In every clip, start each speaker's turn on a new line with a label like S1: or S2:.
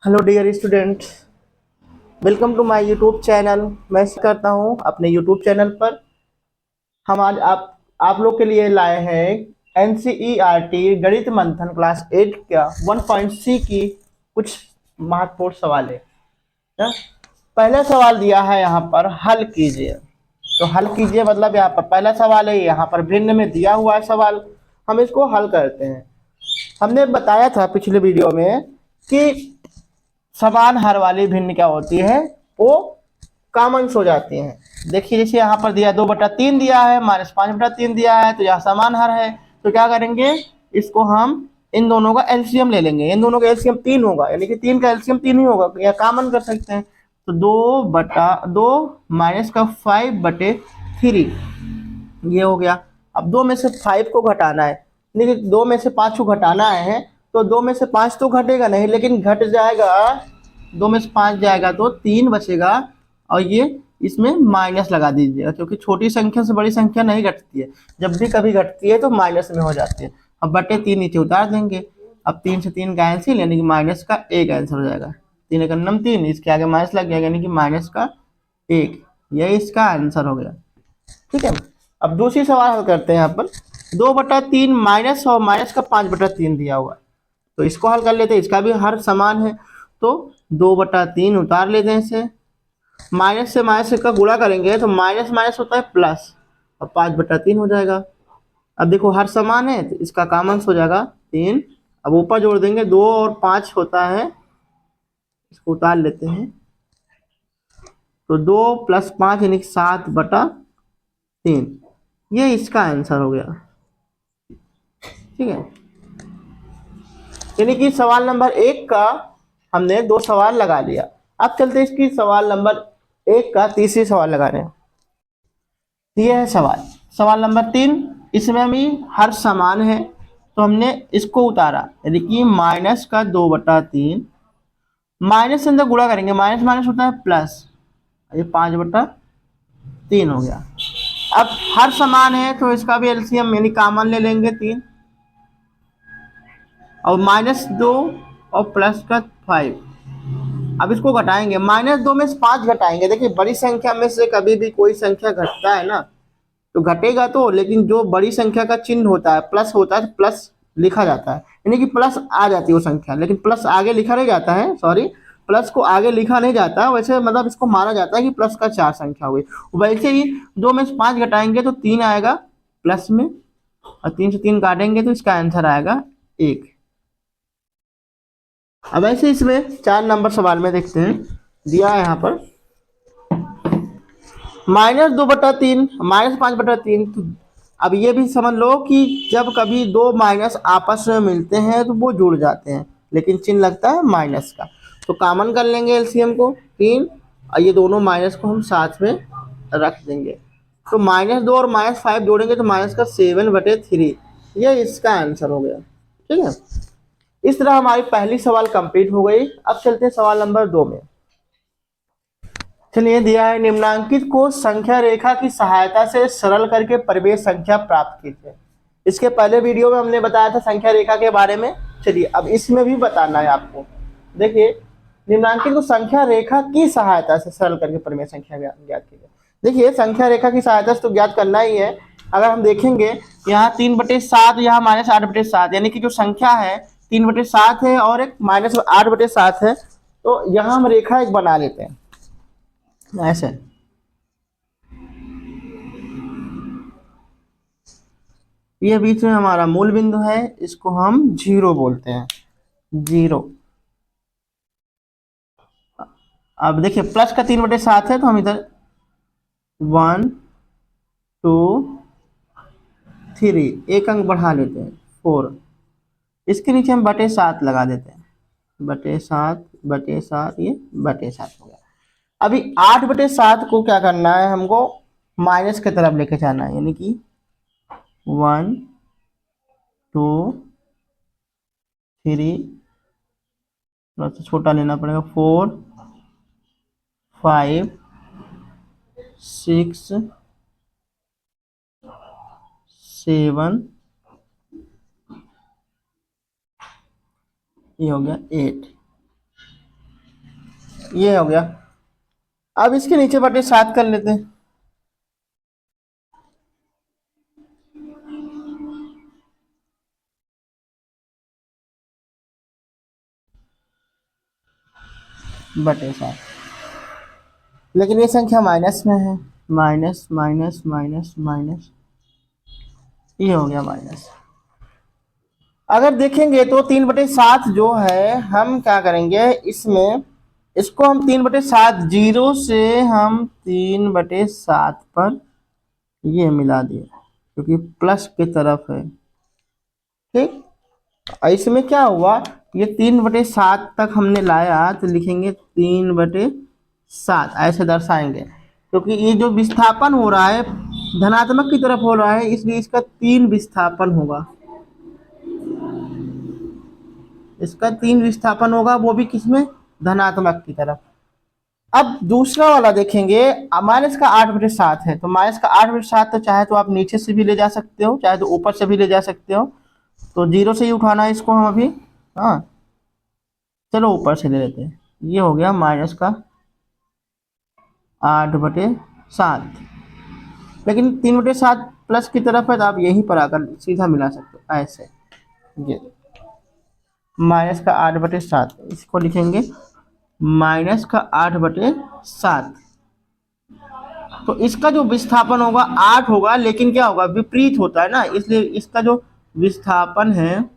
S1: Hello dear student, welcome to my YouTube channel. मैं करता हूँ अपने यूट्यूब चैनल पर हम आज आप लोग के लिए लाए हैं एनसीईआरटी गणित मंथन क्लास 8 का 1.सी की कुछ महत्वपूर्ण सवाल है। पहला सवाल दिया है यहाँ पर हल कीजिए। तो हल कीजिए मतलब यहाँ पर पहला सवाल है, यहाँ पर भिन्न में दिया हुआ है सवाल, हम इसको हल करते हैं। हमने बताया था पिछले वीडियो में कि समान हर वाली भिन्न क्या होती है, वो कॉमन्स हो जाती हैं। देखिए जैसे यहाँ पर दिया 2/3 दिया है, -5/3 दिया है, तो यहाँ समान हर है। तो क्या करेंगे, इसको हम इन दोनों का एलसीएम ले लेंगे। इन दोनों का एलसीएम 3 होगा, यानी कि 3 का एलसीएम 3 ही होगा, या कॉमन कर सकते हैं। तो 2/2 माइनस का 5/3 ये हो गया। अब 2 में से 5 को घटाना है, लेकिन 2 में से 5 को घटाना है, तो 2 में से 5 तो घटेगा नहीं, लेकिन घट जाएगा। 2 में से 5 जाएगा तो 3 बचेगा, और ये इसमें माइनस लगा दीजिएगा, क्योंकि छोटी संख्या से बड़ी संख्या नहीं घटती है। जब भी कभी घटती है तो माइनस में हो जाती है। अब बटे 3 नीचे उतार देंगे। अब 3 से 3 कैंसिल, यानी कि माइनस का 1 आंसर हो जाएगा। 3 एक नम 3, इसके आगे माइनस लग गया, यानी कि माइनस का 1, यही इसका आंसर हो गया। ठीक है, अब दूसरी सवाल हल करते हैं। यहाँ पर 2/3 माइनस और माइनस का 5/3 दिया हुआ है, तो इसको हल कर लेते हैं। इसका भी हर समान है, तो 2/3 उतार लेते हैं इसे। माइनस से माइनस का गुणा करेंगे तो माइनस माइनस होता है प्लस, और 5/3 हो जाएगा। अब देखो हर समान है, तो इसका कॉमन हो जाएगा 3। अब ऊपर जोड़ देंगे, 2 और 5 होता है, इसको उतार लेते हैं। तो 2 + 5 यानी 7/3, ये इसका आंसर हो गया। ठीक है, यानी कि सवाल नंबर 1 का हमने 2 सवाल लगा लिया। अब चलते इसकी सवाल नंबर 1 का तीसरी सवाल लगा रहे हैं। ये है सवाल नंबर 3। इसमें भी हर समान है, तो हमने इसको उतारा, यानी कि माइनस का 2/3 माइनस से अंदर गुणा करेंगे, माइनस माइनस होता है प्लस, ये 5/3 हो गया। अब हर समान है तो इसका भी एलसीएम यानी कॉमन ले लेंगे 3, और -2 और प्लस का 5। अब इसको घटाएंगे, -2 में से 5 घटाएंगे। देखिए बड़ी संख्या में से कभी भी कोई संख्या घटता है ना, तो घटेगा तो, लेकिन जो बड़ी संख्या का चिन्ह होता है प्लस होता है, तो प्लस लिखा जाता है, यानी कि प्लस आ जाती है वो संख्या, लेकिन प्लस आगे लिखा नहीं जाता है। सॉरी, प्लस को आगे लिखा नहीं जाता, वैसे मतलब इसको माना जाता है कि प्लस का 4 संख्या हुई। वैसे ही 2 में से 5 घटाएंगे तो 3 आएगा प्लस में, और 3 से 3 काटेंगे तो इसका आंसर आएगा 1। अब ऐसे इसमें 4 नंबर सवाल में देखते हैं, दिया है यहाँ पर -2/3 -5/3। तो अब ये भी समझ लो कि जब कभी दो माइनस आपस में मिलते हैं तो वो जुड़ जाते हैं, लेकिन चिन्ह लगता है माइनस का। तो कॉमन कर लेंगे एलसीएम को 3, और ये दोनों माइनस को हम साथ में रख देंगे। तो -2 और -5 जोड़ेंगे तो माइनस का 7/3, ये इसका आंसर हो गया। ठीक है, इस तरह हमारी पहली सवाल कंप्लीट हो गई। अब चलते हैं सवाल नंबर 2 में। चलिए, दिया है निम्नांकित को संख्या रेखा की सहायता से सरल करके परिवेश संख्या प्राप्त कीजिए। इसके पहले वीडियो में हमने बताया था संख्या रेखा के बारे में। चलिए अब इसमें भी बताना है आपको। देखिए, निम्नांकित को संख्या रेखा की सहायता से सरल करके परिवेश संख्या ज्ञात कीजिए। देखिए संख्या रेखा की सहायता से तो ज्ञात करना ही है। अगर हम देखेंगे यहाँ 3/7, यहाँ -8/7, यानी कि जो संख्या है 3/7 है और एक -8/7 है, तो यहाँ हम रेखा एक बना लेते हैं ऐसे। ये बीच में हमारा मूल बिंदु है, इसको हम 0 बोलते हैं, 0। अब देखिए प्लस का 3/7 है, तो हम इधर 1 2 3 एक अंक बढ़ा लेते हैं 4। इसके नीचे हम /7 लगा देते हैं, /7 ये /7 हो गया। अभी 8/7 को क्या करना है, हमको माइनस की तरफ लेके जाना है, यानी कि 1 2 3, थोड़ा सा छोटा लेना पड़ेगा, 4 5 6 7, ये हो गया 8। ये हो गया। अब इसके नीचे बटे 7 कर लेते हैं। बटे 7, लेकिन ये संख्या माइनस में है। माइनस माइनस माइनस माइनस, ये हो गया माइनस। अगर देखेंगे तो 3/7 जो है, हम क्या करेंगे इसमें, इसको हम 3/7 जीरो से हम 3/7 पर ये मिला दिए, क्योंकि प्लस की तरफ है। ठीक, इसमें क्या हुआ, ये 3/7 तक हमने लाया तो लिखेंगे 3/7, ऐसे दर्शाएंगे, क्योंकि ये जो विस्थापन हो रहा है धनात्मक की तरफ हो रहा है, इसलिए इसका 3 विस्थापन होगा। इसका 3 विस्थापन होगा, वो भी किसमें, धनात्मक की तरफ। अब दूसरा वाला देखेंगे, माइनस का 8/7 है, तो माइनस का 8/7 तो चाहे तो आप नीचे से भी ले जा सकते हो, चाहे तो ऊपर से भी ले जा सकते हो। तो जीरो से ही उठाना है इसको हम अभी। हाँ, चलो ऊपर से ले लेते हैं। ये हो गया माइनस का 8/7, लेकिन 3/7 प्लस की तरफ है, तो आप यहीं पर आकर सीधा मिला सकते हो ऐसे। ये माइनस का 8/7, इसको लिखेंगे माइनस का 8/7। तो इसका जो विस्थापन होगा 8 होगा, लेकिन क्या होगा, विपरीत होता है ना, इसलिए इसका जो विस्थापन है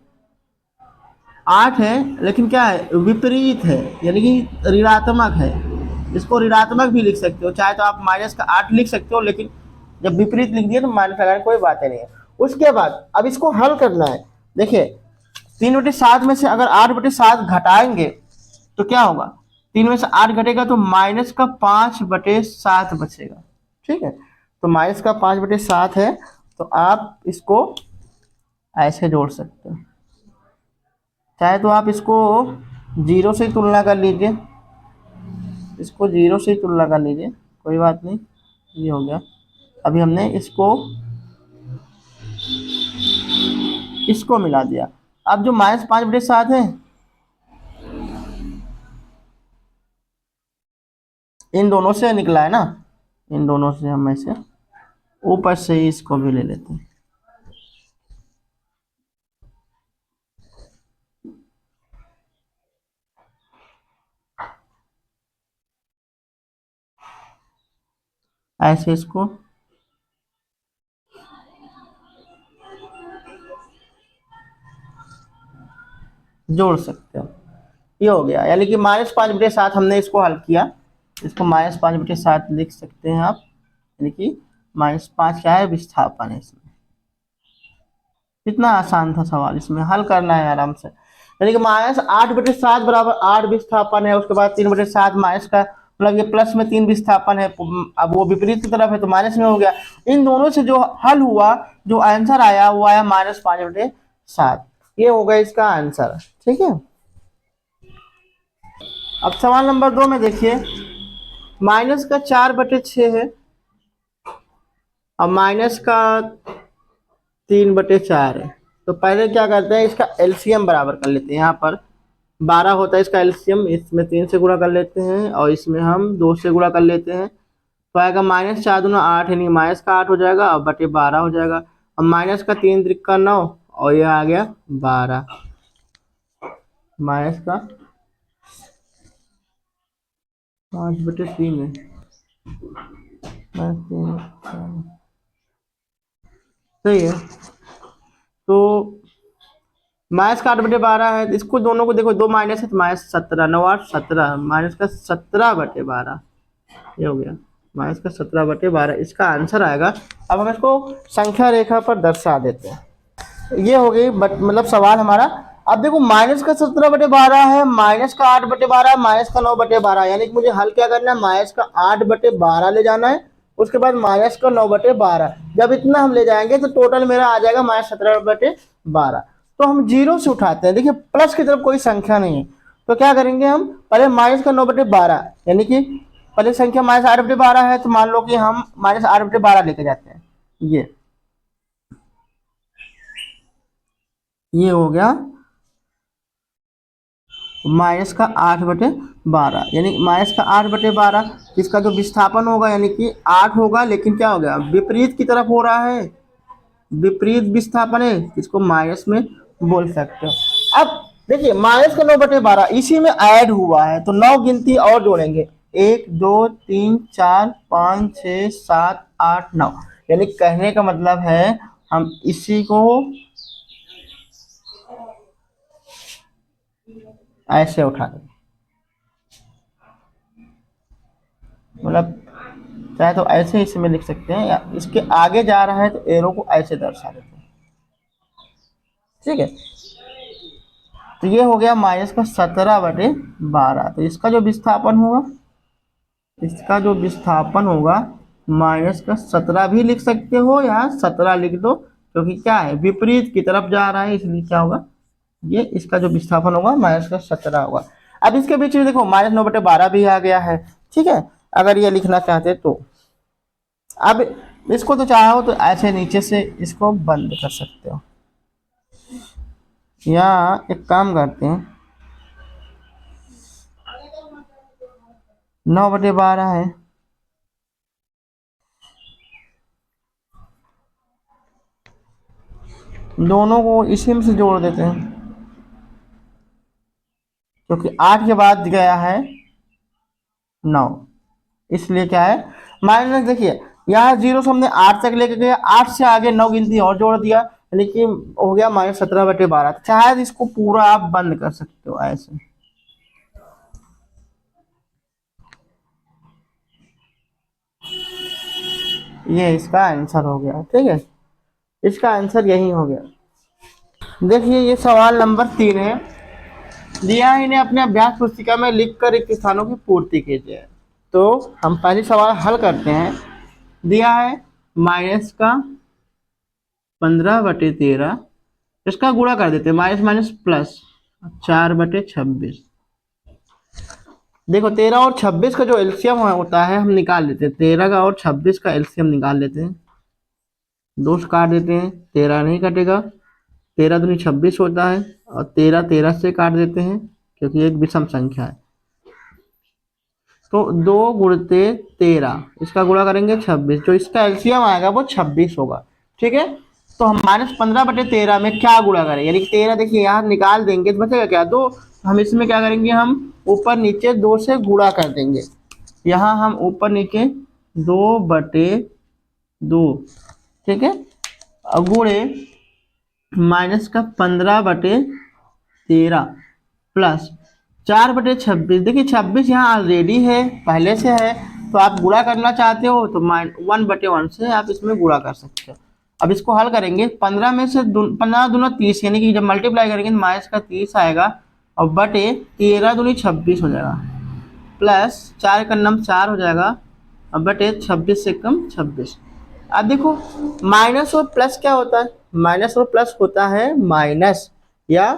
S1: 8 है, लेकिन क्या है, विपरीत है, यानी कि ऋणात्मक है। इसको ऋणात्मक भी लिख सकते हो, चाहे तो आप माइनस का 8 लिख सकते हो, लेकिन जब विपरीत लिख दिए तो माइनस लगाने कोई बात नहीं है। उसके बाद अब इसको हल करना है। देखिए 3/7 में से अगर 8/7 घटाएंगे तो क्या होगा, 3 में से 8 घटेगा तो माइनस का 5/7 बचेगा। ठीक है, तो माइनस का 5/7 है, तो आप इसको ऐसे जोड़ सकते हो, चाहे तो आप इसको जीरो से तुलना कर लीजिए, इसको जीरो से तुलना कर लीजिए, कोई बात नहीं। ये हो गया। अभी हमने इसको मिला दिया। अब जो -5/7 है, इन दोनों से निकला है ना, इन दोनों से हम ऐसे ऊपर से ही इसको भी ले लेते हैं। ऐसे इसको जोड़ सकते हो। ये हो गया, यानी कि -5/7 हमने इसको हल किया। इसको -5/7 लिख सकते हैं आप, यानी कि -5 क्या है, विस्थापन है इसमें। कितना आसान था सवाल, इसमें हल करना है आराम से। यानी कि -8/7 बराबर 8 विस्थापन है, उसके बाद 3/7 माइनस का मतलब ये प्लस में 3 विस्थापन है, अब वो विपरीत की तरफ है तो माइनस में हो गया। इन दोनों से जो हल हुआ, जो आंसर आया वो आया -5/7। ये हो गया इसका आंसर। ठीक है, अब सवाल नंबर 2 में देखिए, माइनस का 4/6 है और माइनस का 3/4 है। तो पहले क्या करते हैं, इसका एलसीएम बराबर कर लेते हैं। यहाँ पर 12 होता है इसका एलसीएम, इसमें 3 से गुणा कर लेते हैं और इसमें हम 2 से गुणा कर लेते हैं, तो आएगा -4×8, यानी माइनस का 8 हो जाएगा और बटे 12 हो जाएगा। अब माइनस का 3 त्रिक 9 और ये आ गया 12, माइनस का 5/3 है, सही है। तो माइनस का 8/12 है, इसको दोनों को देखो, दो माइनस है तो -17, 9×8 = 17, माइनस का 17/12, ये हो गया माइनस का 17/12, इसका आंसर आएगा। अब हम इसको संख्या रेखा पर दर्शा देते हैं। ये हो गई मतलब सवाल हमारा। अब देखो माइनस का 17/12 है, माइनस का 8/12, माइनस का 9/12, यानी कि मुझे हल क्या करना है, माइनस का 8/12 ले जाना है, उसके बाद माइनस का 9/12। जब इतना हम ले जाएंगे तो टोटल मेरा आ जाएगा -17/12। तो हम जीरो से उठाते हैं, देखिए प्लस की तरफ कोई संख्या नहीं है, तो क्या करेंगे हम, पहले माइनस का 9/12, यानी कि पहले संख्या -8/12 है, तो मान लो कि हम -8/12 लेके जाते हैं। ये हो गया माइनस का 8/12, यानी माइनस का 8/12। इसका जो विस्थापन होगा यानी कि 8 होगा, लेकिन क्या हो गया, विपरीत की तरफ हो रहा है, विपरीत विस्थापन है, इसको माइनस में बोल सकते हो। अब देखिए माइनस का 9/12 इसी में ऐड हुआ है, तो 9 गिनती और जोड़ेंगे, 1 2 3 4 5 6 7 8 9, यानी कहने का मतलब है हम इसी को ऐसे उठा देंगे, मतलब चाहे तो ऐसे इसमें लिख सकते हैं, या इसके आगे जा रहा है तो एरो को ऐसे दर्शा देते हैं, ठीक है। तो ये हो गया माइनस का 17/12। तो इसका जो विस्थापन होगा, इसका जो विस्थापन होगा माइनस का 17 भी लिख सकते हो, या 17 लिख दो, क्योंकि क्या है विपरीत की तरफ जा रहा है, इसलिए क्या होगा, ये इसका जो विस्थापन होगा माइनस का 17 होगा। अब इसके बीच में देखो माइनस 9/12 भी आ गया है, ठीक है। अगर ये लिखना चाहते तो अब इसको तो चाहो तो ऐसे नीचे से इसको बंद कर सकते हो, या एक काम करते हैं, 9/12 है, दोनों को इसी में से जोड़ देते हैं, क्योंकि 8 के बाद गया है 9, इसलिए क्या है माइनस, देखिए यहाँ जीरो से हमने 8 तक लेके गया, 8 से आगे 9 गिनती और जोड़ दिया, यानी कि हो गया माइनस 17/12। चाहे इसको पूरा आप बंद कर सकते हो ऐसे, ये इसका आंसर हो गया, ठीक है, इसका आंसर यही हो गया। देखिए ये सवाल नंबर 3 है, दिया है इन्हें अपने अभ्यास पुस्तिका में लिखकर रिक्त स्थानों की पूर्ति कीजिए। तो हम पहले सवाल हल करते हैं। दिया है माइनस का 15/13, इसका गुणा कर देते हैं, माइनस माइनस प्लस 4/26। देखो 13 और 26 का जो एलसीएम होता है हम निकाल लेते हैं, 13 का और 26 का एलसीएम निकाल लेते हैं, 2 से काट देते हैं, 13 नहीं कटेगा, 13 दूनी 26 होता है, और 13 13 से काट देते हैं क्योंकि एक विषम संख्या है, तो 2 गुणते 13, इसका गुणा करेंगे 26, जो इसका एलसीएम आएगा वो 26 होगा, ठीक है। तो हम -15/13 में क्या गुणा करें, यानी कि 13 देखिए यहाँ निकाल देंगे तो बचेगा क्या, 2, हम इसमें क्या करेंगे, हम ऊपर नीचे 2 से गुणा कर देंगे, यहाँ हम ऊपर नीचे 2/2, ठीक है, और गुणे माइनस का 15/13 प्लस 4/26। देखिए 26 यहाँ ऑलरेडी है, पहले से है, तो आप गुणा करना चाहते हो तो 1/1 से आप इसमें गुणा कर सकते हो। अब इसको हल करेंगे, 15 में से 15 दूना 30, यानी कि जब मल्टीप्लाई करेंगे तो माइनस का 30 आएगा, और बटे 13 दूनी 26 हो जाएगा, प्लस 4 का नम 4 हो जाएगा, और बटे 26 से कम 26। अब देखो माइनस और प्लस क्या होता है, माइनस और प्लस होता है माइनस या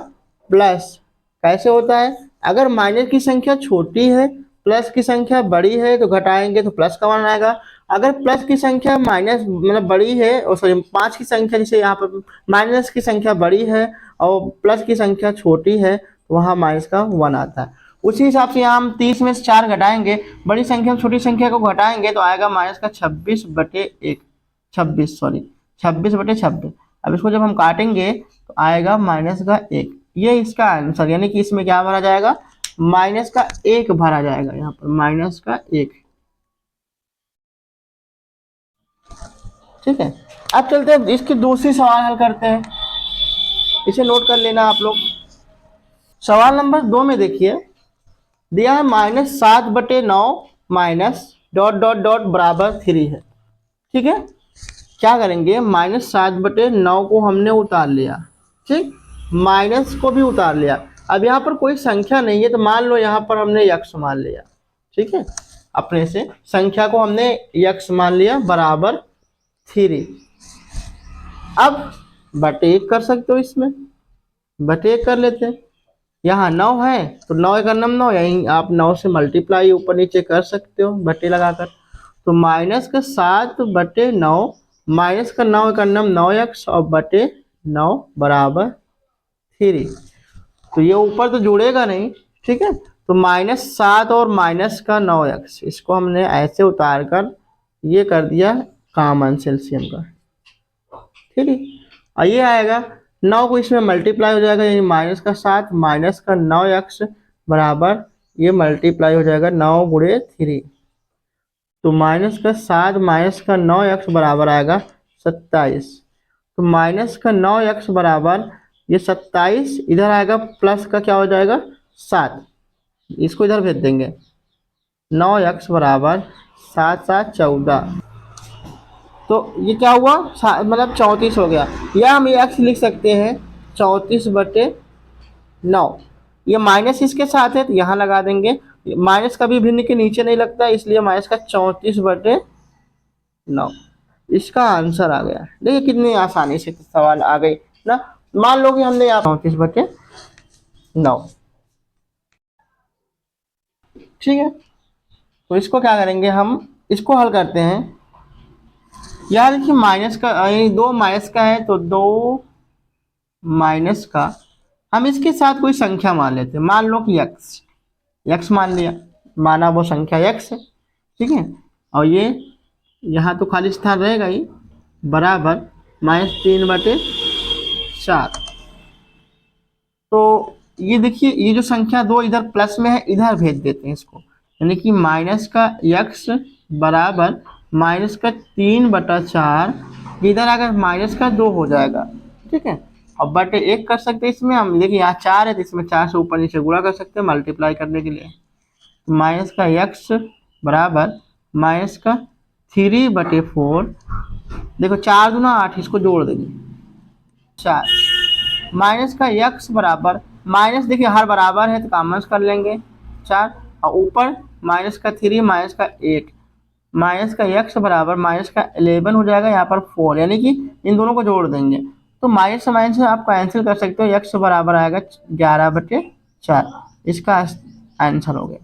S1: प्लस, कैसे होता है, अगर माइनस की संख्या छोटी है, प्लस की संख्या बड़ी है तो घटाएंगे तो प्लस का मान आएगा, अगर प्लस की संख्या माइनस मतलब बड़ी है, और सॉरी 5 की संख्या, जैसे यहाँ पर माइनस की संख्या बड़ी है और प्लस की संख्या छोटी है, तो वहाँ माइनस का 1 आता है। उसी हिसाब से यहाँ हम 30 में से 4 घटाएंगे, बड़ी संख्या छोटी संख्या को घटाएंगे तो आएगा माइनस का 26/1, 26 सॉरी 26/26। अब इसको जब हम काटेंगे तो आएगा माइनस का 1, ये इसका आंसर, यानी कि इसमें क्या भरा जाएगा, माइनस का 1 भरा जाएगा, यहाँ पर माइनस का 1, ठीक है। अब चलते हैं इसकी दूसरी सवाल हल करते हैं, इसे नोट कर लेना आप लोग। सवाल नंबर 2 में देखिए दिया है -7/9 माइनस डॉट डॉट डॉट बराबर 3 है, ठीक है। क्या करेंगे, -7/9 को हमने उतार लिया, ठीक, माइनस को भी उतार लिया, अब यहाँ पर कोई संख्या नहीं है तो मान लो यहाँ पर हमने यक्ष मान लिया, ठीक है, अपने से संख्या को हमने यक्ष मान लिया बराबर 3। अब बटे 1 कर सकते हो, इसमें बटे 1 कर लेते हैं, यहाँ 9 है तो 9 का 9, यहीं आप 9 से मल्टीप्लाई ऊपर नीचे कर सकते हो बटे लगाकर, तो माइनस का 7/9 माइनस का 9 का 9x और बटे 9 बराबर 3। तो ये ऊपर तो जुड़ेगा नहीं, ठीक है। तो -7 और -9x इसको हमने ऐसे उतार कर ये कर दिया कॉमन एलसीएम का, ठीक है। और ये आएगा 9 को इसमें मल्टीप्लाई हो जाएगा, यानी -7 -9x बराबर ये मल्टीप्लाई हो जाएगा 9 गुणे 3, तो -7 -9x बराबर आएगा 27। तो -9x बराबर ये 27 इधर आएगा, प्लस का क्या हो जाएगा 7, इसको इधर भेज देंगे। 9x बराबर 7 7 14, तो ये क्या हुआ मतलब 34 हो गया, या हम ये x लिख सकते हैं 34/9। ये माइनस इसके साथ है तो यहाँ लगा देंगे, माइनस कभी भिन्न के नीचे नहीं लगता, इसलिए माइनस का 34/9 इसका आंसर आ गया। देखिए कितनी आसानी से सवाल आ गई ना। मान लो कि हमने यहाँ 34/9, ठीक है। तो इसको क्या करेंगे, हम इसको हल करते हैं। यार देखिए माइनस का 2 माइनस का है, तो 2 माइनस का हम इसके साथ कोई संख्या मान लेते हैं, मान लो कि x मान लिया, माना वो संख्या x है, ठीक है। और ये यहाँ तो खाली स्थान रहेगा ही, बराबर -3/4। तो ये देखिए ये जो संख्या 2 इधर प्लस में है, इधर भेज देते हैं इसको, यानी कि माइनस का x बराबर -3/4, इधर अगर -2 हो जाएगा, ठीक है। अब बटे 1 कर सकते हैं इसमें हम, देखिए यहाँ 4 है तो इसमें 4 से ऊपर नीचे गुणा कर सकते हैं मल्टीप्लाई करने के लिए। माइनस का x बराबर -3/4, देखो 4 दूना 8, इसको जोड़ देंगे 4, माइनस का x बराबर, माइनस देखिए हर बराबर है तो कॉमन कर लेंगे 4, और ऊपर -3 -8, माइनस का x बराबर -11 हो जाएगा, यहाँ पर 4, यानी कि इन दोनों को जोड़ देंगे तो माइनस से माइनस आप कैंसिल कर सकते हो, x बराबर आएगा 11/4, इसका आंसर हो गया।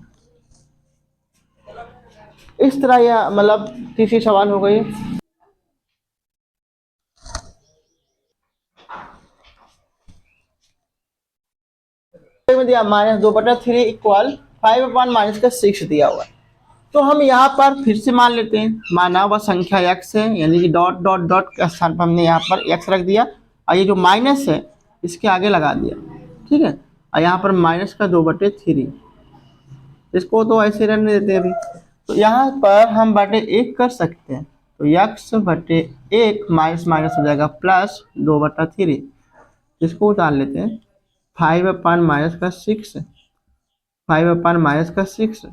S1: इस तरह यह मतलब तीसरी सवाल हो गई। में दिया -2/3 इक्वल 5/-6 दिया हुआ है, तो हम यहाँ पर फिर से मान लेते हैं, माना हुआ संख्या x है, यानी कि डॉट डॉट डॉट के स्थान पर हमने यहाँ पर x रख दिया, और ये जो माइनस है इसके आगे लगा दिया, ठीक है। और यहाँ पर -2/3, इसको तो ऐसे रहने देते हैं अभी। तो यहाँ पर हम बटे 1 कर सकते हैं, तो x/1 माइनस माइनस हो जाएगा +2/3, इसको उतार लेते हैं 5/-6, 5/-6,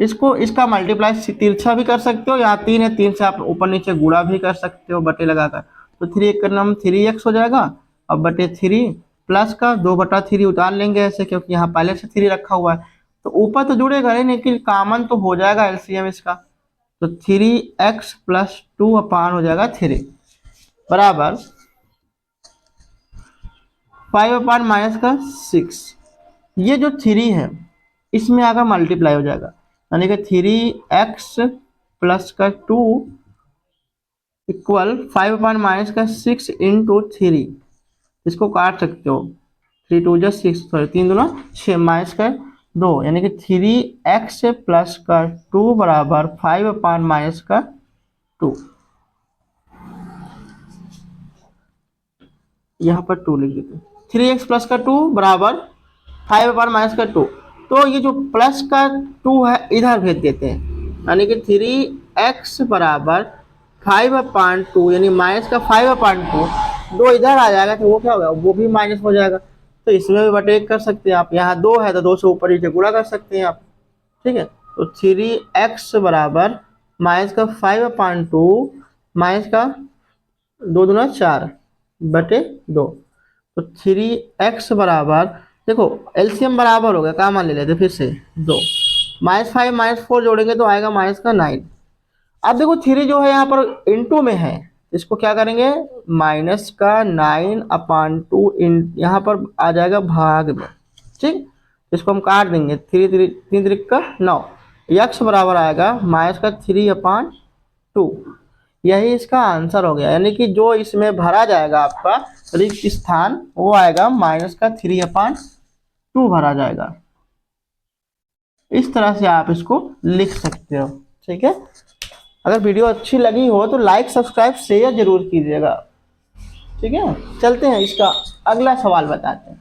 S1: इसको इसका मल्टीप्लाई तिरछा भी कर सकते हो, यहाँ 3 है 3 से आप ऊपर नीचे गुणा भी कर सकते हो बटे लगाकर, तो 3 का नाम 3x हो जाएगा, अब बटे 3 प्लस का 2/3 उतार लेंगे ऐसे, क्योंकि यहाँ पहले से 3 रखा हुआ है, तो ऊपर तो जुड़ेगा नहीं लेकिन कॉमन तो हो जाएगा एलसीएम इसका, तो 3x + 2 अपान हो जाएगा 3 बराबर 5/-6। ये जो 3 है इसमें अगर मल्टीप्लाई हो जाएगा, यानी कि 3x + 2 इक्वल 5/-6 इंटू 3, इसको काट सकते हो, 3 2 6, सॉरी 3 दूना 6 -2, यानी कि 3x + 2 बराबर 5/-2, यहाँ पर 2 लिख देते हैं, 3x + 2 बराबर 5/-2, तो ये जो प्लस का 2 है इधर भेज देते हैं, यानी कि 3x बराबर 5/2, यानी माइनस का 5/2, 2 इधर आ जाएगा तो वो क्या होगा, वो भी माइनस हो जाएगा, तो इसमें भी बटे 1 कर सकते हैं आप, यहाँ 2 है तो 2 से ऊपर नीचे गुणा कर सकते हैं आप, ठीक है। तो 3x बराबर माइनस का 5/2 माइनस का 2 दूना 4 बटे 2, तो 3x बराबर, देखो एलसीएम बराबर हो गया, क्या मान ले लेते फिर से 2, -5 -4 जोड़ेंगे तो आएगा -9। अब देखो 3 जो है यहाँ पर इंटू में है, इसको क्या करेंगे -9/2 यहाँ पर आ जाएगा भाग में, ठीक, इसको हम काट देंगे, 3 3 का 9, x बराबर आएगा -3/2, यही इसका आंसर हो गया, यानी कि जो इसमें भरा जाएगा आपका रिक्त स्थान वो आएगा -3/2 भरा जाएगा। इस तरह से आप इसको लिख सकते हो। ठीक है, अगर वीडियो अच्छी लगी हो तो लाइक सब्सक्राइब शेयर जरूर कीजिएगा। ठीक है, चलते हैं इसका अगला सवाल बताते हैं।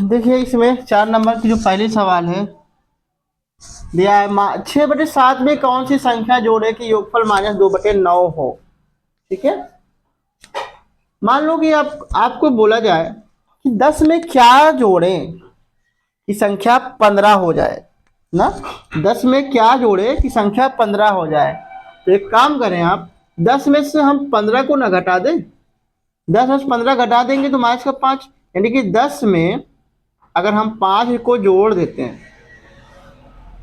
S1: देखिए इसमें 4 नंबर की जो पहली सवाल है दिया है, 6/7 में कौन सी संख्या जोड़े कि योगफल -2/9 हो। ठीक है, मान लो कि आपको बोला जाए कि 10 में क्या जोड़ें कि संख्या 15 हो जाए ना। 10 में क्या जोड़े कि संख्या 15 हो जाए। तो एक काम करें, आप 10 में से हम 15 को ना घटा दें। 10 में से 15 घटा देंगे तो -5, यानी कि 10 में अगर हम 5 को जोड़ देते हैं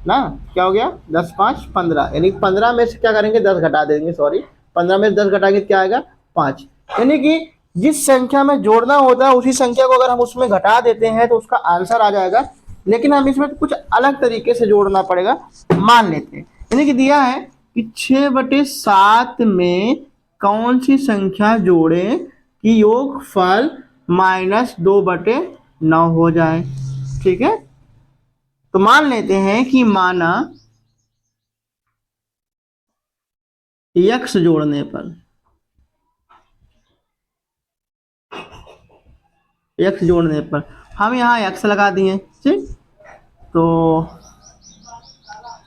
S1: ना, क्या हो गया 10 5 15, यानी 15 में से क्या करेंगे 10 घटा देंगे, सॉरी 15 में से 10 घटाएंगे क्या आएगा 5। यानी कि जिस संख्या में जोड़ना होता है उसी संख्या को अगर हम उसमें घटा देते हैं तो उसका आंसर आ जाएगा। लेकिन हम इसमें कुछ अलग तरीके से जोड़ना पड़ेगा। मान लेते हैं, यानी कि दिया है कि 6/7 में कौन सी संख्या जोड़े कि योगफल -2/9 हो जाए। ठीक है, तो मान लेते हैं कि माना x जोड़ने पर हम यहाँ x लगा दिए। ठीक, तो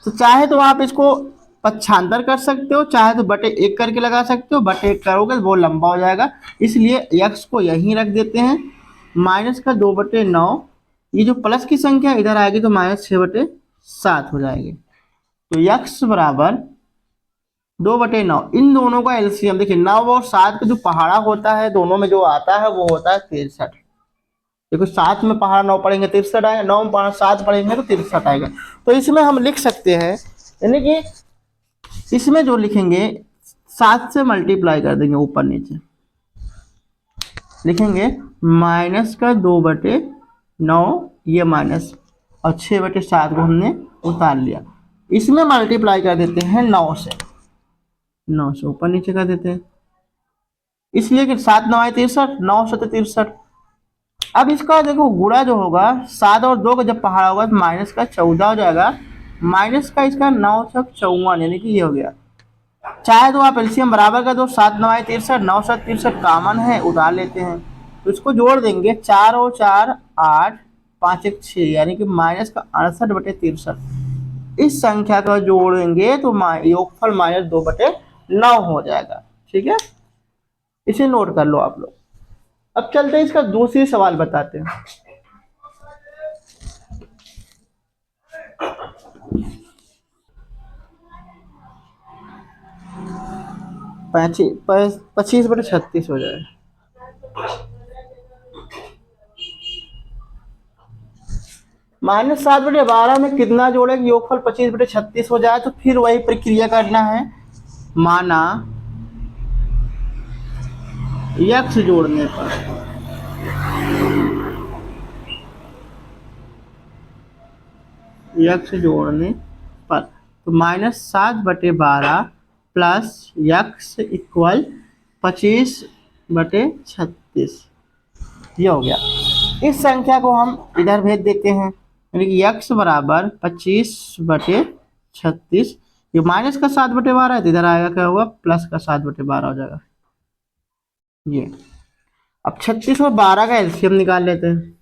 S1: चाहे तो आप इसको पक्षांतर कर सकते हो, चाहे तो बटे 1 करके लगा सकते हो। बटे 1 करोगे तो वो लंबा हो जाएगा, इसलिए x को यहीं रख देते हैं। -2/9, ये जो प्लस की संख्या इधर आएगी तो -6/7 हो जाएगी। तो x बराबर 2/9, इन दोनों का एलसीएम देखिए 9 और 7 का जो पहाड़ा होता है दोनों में जो आता है वो होता है 63। देखो 7 में पहाड़ा 9 पढ़ेंगे 63 आएगा, 9 में पहाड़ा 7 पढ़ेंगे तो 63 आएगा। तो इसमें हम लिख सकते हैं, यानी कि इसमें जो लिखेंगे 7 से मल्टीप्लाई कर देंगे, ऊपर नीचे लिखेंगे -2/9 ये माइनस और 6/7 को हमने उतार लिया। इसमें मल्टीप्लाई कर देते हैं 9 से ऊपर नीचे कर देते हैं, इसलिए कि 7 9 63, 9 7 63। अब इसका देखो गुणा जो होगा 7 और 2 का जब पहाड़ा होगा तो -14 हो जाएगा। माइनस का इसका 9 7 54, यानी कि ये हो गया। चाहे तो आप एलसीएम बराबर का दो, 7 9 63, 9 7 63 कॉमन है उतार लेते हैं तो इसको जोड़ देंगे। 4 और 4 8, 5 1 6, यानी कि -68/63। इस संख्या का जोड़ेंगे तो योगफल -2/9 हो जाएगा। ठीक है, इसे नोट कर लो आप लोग। अब चलते हैं इसका दूसरी सवाल बताते हैं। -25/36 हो जाए। -7/12 में कितना जोड़े कि योगफल 25/36 हो जाए। तो फिर वही प्रक्रिया करना है। माना x जोड़ने पर तो -7/12 प्लस x इक्वल 25/36, ये हो गया। इस संख्या को हम इधर भेज देते हैं, यानी कि x बराबर 25/36, ये माइनस का 7/12 है तो इधर आएगा क्या होगा प्लस का 7/12 हो जाएगा ये। अब 36 और 12 का एलसीएम निकाल लेते हैं।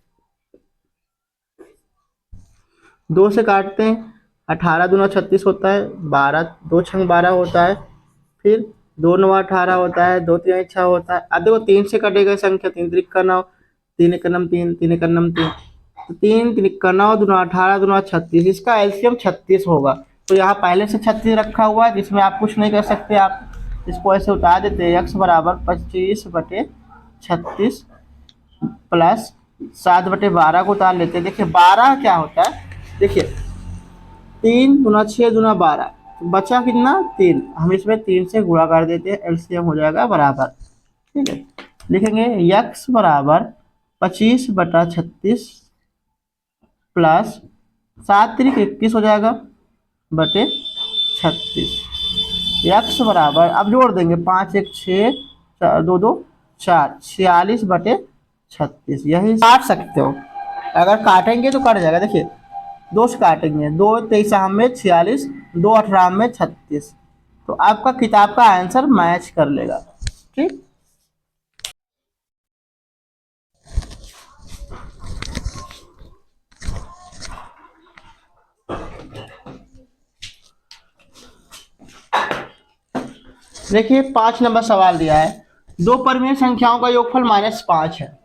S1: 2 से काटते हैं, 18 दूना 36 होता है, 12 2 6 12 होता है, फिर 2 9 18 होता है, 2 3 6 होता है। अब देखो 3 से कटेगा संख्या, 3 3 का 9, 3 1 9 3, 3 1 9 3, तो 3 3 का 9 दूना 18 दूना 36, इसका एलसीएम 36 होगा। तो यहाँ पहले से 36 रखा हुआ है जिसमें आप कुछ नहीं कर सकते, आप इसको ऐसे उतार देते हैं। x बराबर 25/36 प्लस 7/12 को उतार लेते हैं। देखिए 12 क्या होता है, देखिए 3 दूना 6 दूना 12, तो बचा कितना 3, हम इसमें 3 से गुणा कर देते हैं, एलसीएम हो जाएगा बराबर। ठीक है, लिखेंगे x बराबर 25/36 प्लस 7 3 21 हो जाएगा बटे 36। x बराबर अब जोड़ देंगे 5 1 6 2 2 4, 46/36। यही काट सकते हो, अगर काटेंगे तो कट जाएगा। देखिए 2 से काटेंगे, 2 23 में 46, 2 18 में 36। तो आपका किताब का आंसर मैच कर लेगा। ठीक, देखिए 5 नंबर सवाल दिया है, दो परिमेय संख्याओं का योगफल -5 है।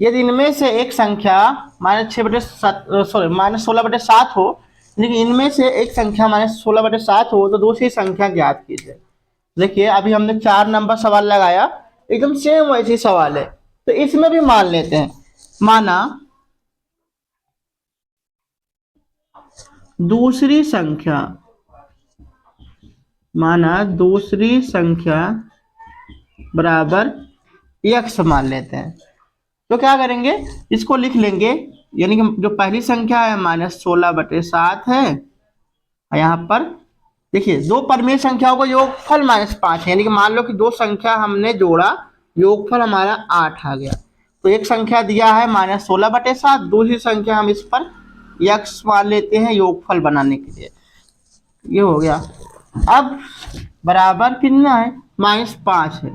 S1: यदि इनमें से एक संख्या -16/7 हो, लेकिन इनमें से एक संख्या -16/7 हो, तो दूसरी संख्या ज्ञात कीजिए। देखिए अभी हमने 4 नंबर सवाल लगाया, एकदम सेम वैसी सवाल है, तो इसमें भी मान लेते हैं। माना दूसरी संख्या, बराबर x मान लेते हैं, तो क्या करेंगे, इसको लिख लेंगे, यानी कि जो पहली संख्या है -16/7 है, और यहाँ पर देखिए दो परिमेय संख्याओं का योगफल -5 है, यानी कि मान लो कि दो संख्या हमने जोड़ा, योगफल हमारा 8 आ गया। तो एक संख्या दिया है -16/7, दूसरी संख्या हम इस पर x मान लेते हैं योगफल बनाने के लिए। ये हो गया। अब बराबर कितना है, -5 है।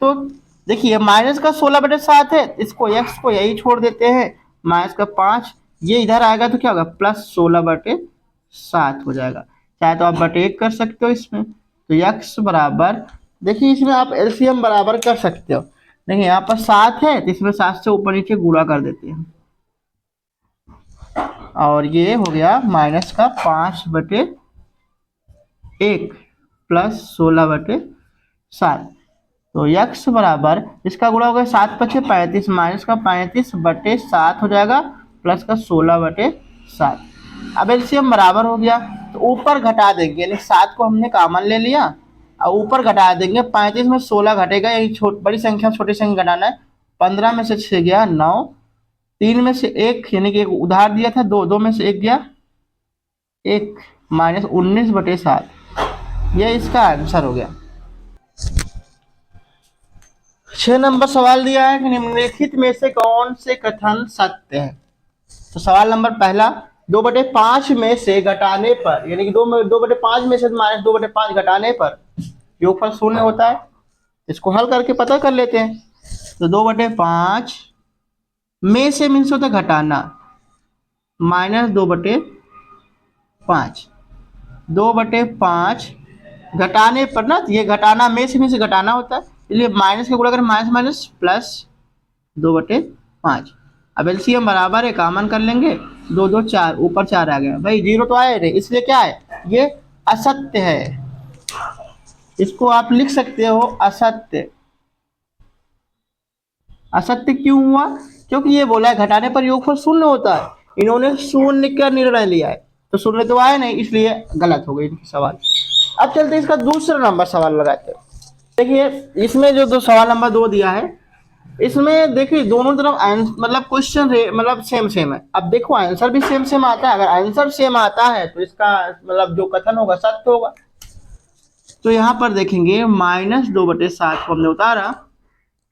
S1: तो देखिए माइनस का 16/7 है, इसको x को यही छोड़ देते हैं, -5, ये इधर आएगा तो क्या होगा, +16/7 हो जाएगा। चाहे तो आप /1 कर सकते हो इसमें, तो x बराबर, देखिए इसमें आप एलसीएम बराबर कर सकते हो। देखिए यहाँ पर 7 है, तो इसमें 7 से ऊपर नीचे गुणा कर देते हैं, और ये हो गया -5/1 +16/7। तो x बराबर, इसका गुणा हो गया 7 × 5 = 35, -35/7 हो जाएगा, प्लस का 16/7। अब एलसीएम बराबर हो गया, तो ऊपर घटा देंगे, यानी 7 को हमने कॉमन ले लिया और ऊपर घटा देंगे। 35 में 16 घटेगा, यही बड़ी संख्या छोटी संख्या घटाना है। 15 में से 6 गया 9, 3 में से 1 यानी कि एक उधार दिया था, 2 में से 1 गया 1, -19/7। यह इसका आंसर हो गया। 6 नंबर सवाल दिया है कि निम्नलिखित में से कौन से कथन सत्य है। तो सवाल नंबर पहला, 2/5 में से घटाने पर, यानी कि 2/5 में से -2/5 घटाने पर योगफल 0 होता है। इसको हल करके पता कर लेते हैं। तो 2/5 में से मीन्स होता है घटाना, -2/5, 2/5 घटाने पर ना, ये घटाना में से घटाना होता है, इसलिए माइनस के गुणा करें माइनस प्लस 2/5। अब एलसीएम बराबर है, कॉमन कर लेंगे, 2 2 4, ऊपर 4 आ गया भाई, 0 तो आए रे, इसलिए क्या है, ये असत्य है। इसको आप लिख सकते हो असत्य। असत्य क्यों हुआ, क्योंकि ये बोला है घटाने पर योगफल 0 होता है, इन्होंने 0 का निर्णय लिया है, तो 0 तो आया नहीं, इसलिए गलत हो गई सवाल। अब चलते हैं इसका दूसरा नंबर सवाल लगाते हैं। देखिए इसमें जो सवाल नंबर 2 दिया है, इसमें देखिए दोनों तरफ मतलब क्वेश्चन मतलब सेम है। अब देखो आंसर भी सेम आता है, अगर आंसर सेम आता है तो इसका मतलब जो कथन होगा सत्य होगा। तो यहाँ पर देखेंगे -2/7 को हमने उतारा,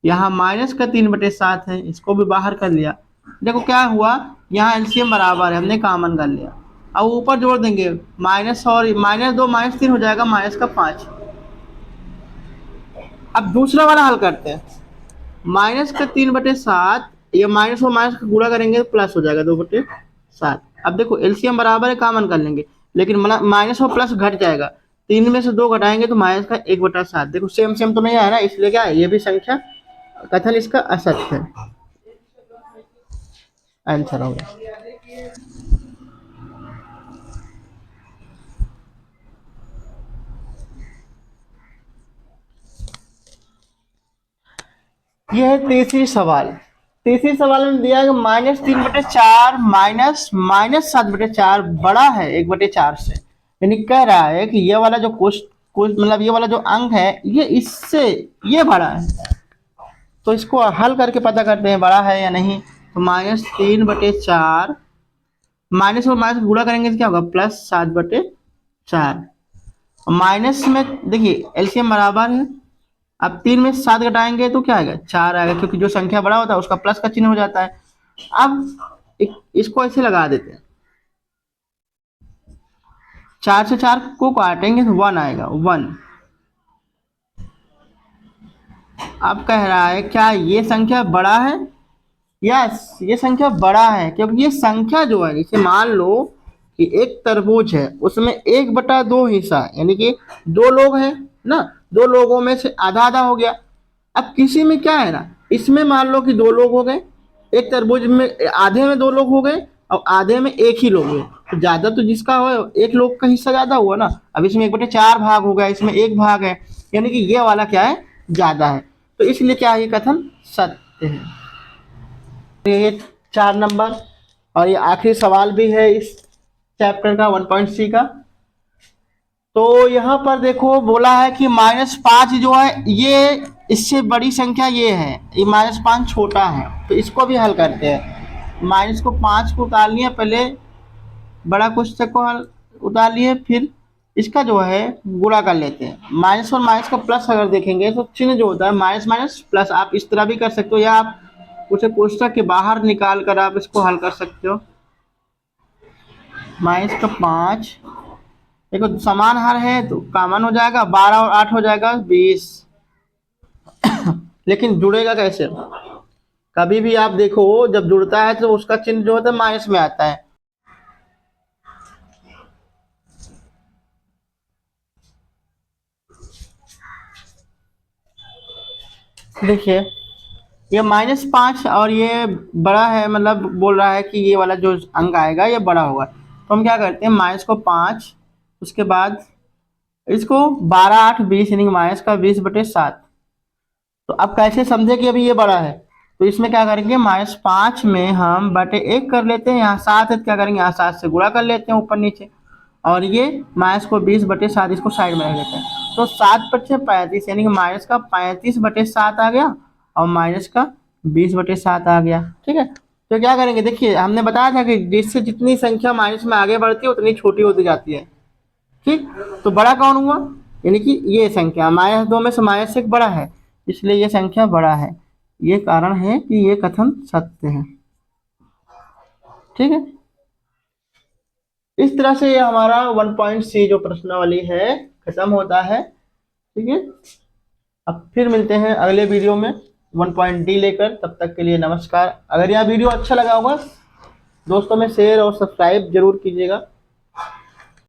S1: यहाँ -3/7 है, इसको भी बाहर कर लिया। देखो क्या हुआ, यहाँ एलसीएम बराबर है, हमने कॉमन कर लिया। अब ऊपर जोड़ देंगे, माइनस और -2 -3 हो जाएगा, -5। अब दूसरा वाला हल करते हैं, -3/7, या माइनस और माइनस का गुणा करेंगे तो प्लस हो जाएगा 2/7। अब देखो एलसीएम बराबर है, कॉमन कर लेंगे, लेकिन माइनस और प्लस घट जाएगा, 3 में से 2 घटाएंगे तो माइनस का 1/7। देखो सेम तो नहीं आया ना, इसलिए क्या है, ये भी संख्या कथन इसका असत्य है। आंसर हो गया। यह है तीसरी सवाल। तीसरी सवाल में दिया है -3/4 -7/4 बड़ा है 1/4 से, यानी कह रहा है कि ये वाला जो मतलब ये वाला जो अंक है, ये इससे ये बड़ा है। तो इसको हल करके पता करते हैं बड़ा है या नहीं। तो -3/4, माइनस और माइनस गुणा करेंगे तो क्या होगा, +7/4। माइनस में देखिए एलसीएम बराबर है, अब 3 में 7 घटाएंगे तो क्या आएगा, 4 आएगा, क्योंकि जो संख्या बड़ा होता है उसका प्लस का चिन्ह हो जाता है। अब इसको ऐसे लगा देते हैं, 4 से 4 को काटेंगे तो 1 आएगा, 1। अब कह रहा है क्या ये संख्या बड़ा है? यस, ये संख्या बड़ा है, क्योंकि ये संख्या जो है, जैसे मान लो कि एक तरबूज है, उसमें 1/2 हिस्सा है, यानी कि 2 लोग हैं ना, 2 लोगों में से आधा आधा हो गया। अब किसी में क्या है ना, इसमें मान लो कि 2 लोग हो गए, एक तरबूज में आधे में 2 लोग हो गए और आधे में एक ही लोग हुए, तो ज्यादा तो जिसका हो एक लोग का हिस्सा ज्यादा हुआ ना। अब इसमें 1/4 भाग हो गया, इसमें 1 भाग है, यानी कि ये वाला क्या है, ज्यादा है, तो इसलिए क्या है, ये कथन सत्य है। ये 4 नंबर, और ये आखिरी सवाल भी है इस चैप्टर का 1.c का। तो यहाँ पर देखो बोला है कि -5 जो है ये इससे बड़ी संख्या ये है, ये -5 छोटा है, तो इसको भी हल करते हैं। माइनस को 5 को उतार लिए पहले, बड़ा कोष्ठक को हल उतार लिए, फिर इसका जो है गुणा कर लेते हैं। माइनस और माइनस का प्लस अगर देखेंगे तो चिन्ह जो होता है माइनस माइनस प्लस, आप इस तरह भी कर सकते हो, या आप उसे कोष्ठक के बाहर निकाल कर आप इसको हल कर सकते हो। -5, देखो समान हर है तो कॉमन हो जाएगा, 12 और 8 हो जाएगा 20। लेकिन जुड़ेगा कैसे? कभी भी आप देखो जब जुड़ता है तो उसका चिन्ह जो होता है माइनस में आता है। देखिए ये -5 और ये बड़ा है, मतलब बोल रहा है कि ये वाला जो अंक आएगा ये बड़ा होगा, तो हम क्या करते हैं, माइनस को 5, उसके बाद इसको 12 8 20, यानी माइनस का 20/7। तो अब कैसे समझे कि अभी ये बड़ा है, तो इसमें क्या करेंगे, -5 में हम बटे 1 कर लेते हैं, यहाँ 7 है तो क्या करेंगे, यहाँ 7 से गुणा कर लेते हैं ऊपर नीचे, और ये माइनस को 20/7 इसको साइड में रख लेते हैं, तो 7/35, यानी कि माइनस का 35/7 आ गया और माइनस का 20/7 आ गया। ठीक है, तो क्या करेंगे, देखिए हमने बताया था कि जिससे जितनी संख्या माइनस में आगे बढ़ती है उतनी छोटी होती जाती है। ठीक, तो बड़ा कौन हुआ, यानी कि ये संख्या -2 में से -1 बड़ा है, इसलिए ये संख्या बड़ा है। ये कारण है कि ये कथन सत्य है। ठीक है, इस तरह से ये हमारा 1.c जो प्रश्नावली है खत्म होता है। ठीक है, अब फिर मिलते हैं अगले वीडियो में 1.d लेकर, तब तक के लिए नमस्कार। अगर यह वीडियो अच्छा लगा होगा दोस्तों में शेयर और सब्सक्राइब जरूर कीजिएगा।